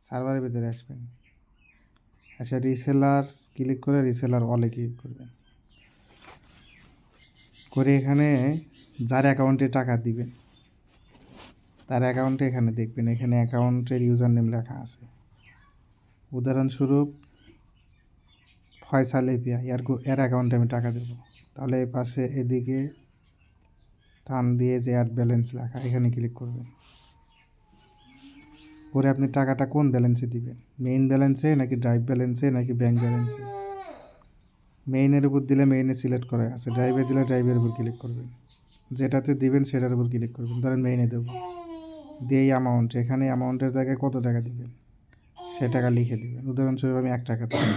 সার্ভারের ভিতরে আসবেন, আচ্ছা রিসেলার্স ক্লিক করে রিসেলার ওয়ালে ক্লিক করবেন, করে এখানে যার অ্যাকাউন্টে টাকা দিবেন তার অ্যাকাউন্টে এখানে দেখবেন, এখানে অ্যাকাউন্টের ইউজার নেম লেখা আছে। উদাহরণস্বরূপ ফয়সাল এপিআই, এর অ্যাকাউন্টে আমি টাকা দেবো। তাহলে এই পাশে এদিকে টান দিয়ে যে অ্যাড ব্যালেন্স লেখা, এখানে ক্লিক করবেন। পরে আপনি টাকাটা কোন ব্যালেন্সে দিবেন, মেইন ব্যালেন্সে নাকি ড্রাইভ ব্যালেন্সে নাকি ব্যাংক ব্যালেন্সে। মেইনের উপর দিলে মেইনে সিলেক্ট করা আছে, ড্রাইভে দিলে ড্রাইভের উপর ক্লিক করবেন, যেটাতে দিবেন সেটার উপর ক্লিক করবেন। ধরেন মেইনে দেবো, দিয়ে এই অ্যামাউন্ট, এখানে অ্যামাউন্টের জায়গায় কত টাকা দিবেন সে টাকা লিখে দিবেন। উদাহরণস্বরূপ আমি 1 টাকা দেবো।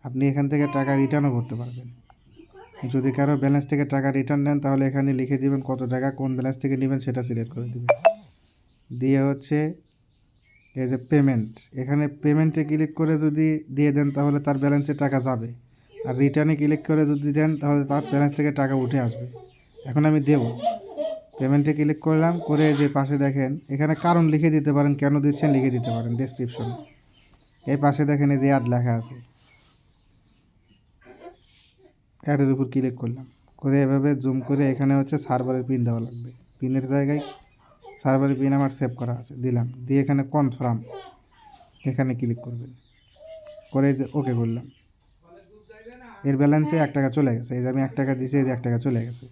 আপনি এখান থেকে টাকা রিটার্নও করতে পারবেন। যদি কারো ব্যালেন্স থেকে টাকা রিটার্ন নেন তাহলে এখানে লিখে দিবেন কত টাকা কোন ব্যালেন্স থেকে নেবেন সেটা সিলেক্ট করে দিবেন। দিয়ে হচ্ছে এই যে পেমেন্ট, এখানে পেমেন্টে ক্লিক করে যদি দিয়ে দেন তাহলে তার ব্যালেন্সে টাকা যাবে, আর রিটার্নে ক্লিক করে যদি দেন তাহলে তার ব্যালেন্স থেকে টাকা উঠে আসবে। এখন আমি দেব, পেমেন্টে ক্লিক করলাম, করে যে পাশে দেখেন এখানে কারণ লিখে দিতে পারেন, কেন দিচ্ছেন লিখে দিতে পারেন ডেসক্রিপশনে। এই পাশে দেখেন এই যে অ্যাড লেখা আছে, অ্যাডের উপর ক্লিক করলাম, করে এভাবে জুম করে এখানে হচ্ছে সার্ভারের পিন দেওয়া লাগবে। পিনের জায়গায় সার্ভারের পিন আমার সেভ করা আছে, দিলাম, দিয়ে এখানে কনফার্ম এখানে ক্লিক করবেন, করে যে ওকে করলাম। এর ব্যালেন্সে 1 টাকা চলে গেছে, এই যে আমি 1 টাকা দিয়েছি, এই যে 1 টাকা চলে গেছে।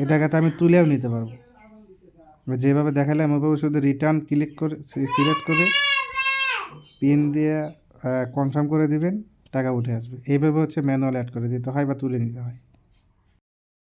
এই টাকাটা আমি তুলেও নিতে পারবো, যেভাবে দেখালাম ওইভাবে শুধু রিটার্ন ক্লিক করে সিলেক্ট করে পিন দিয়ে কনফার্ম করে দিবেন, টাকা উঠে আসবে। এইভাবে হচ্ছে ম্যানুয়াল অ্যাড করে দিতে হয় বা তুলে নিতে হয়।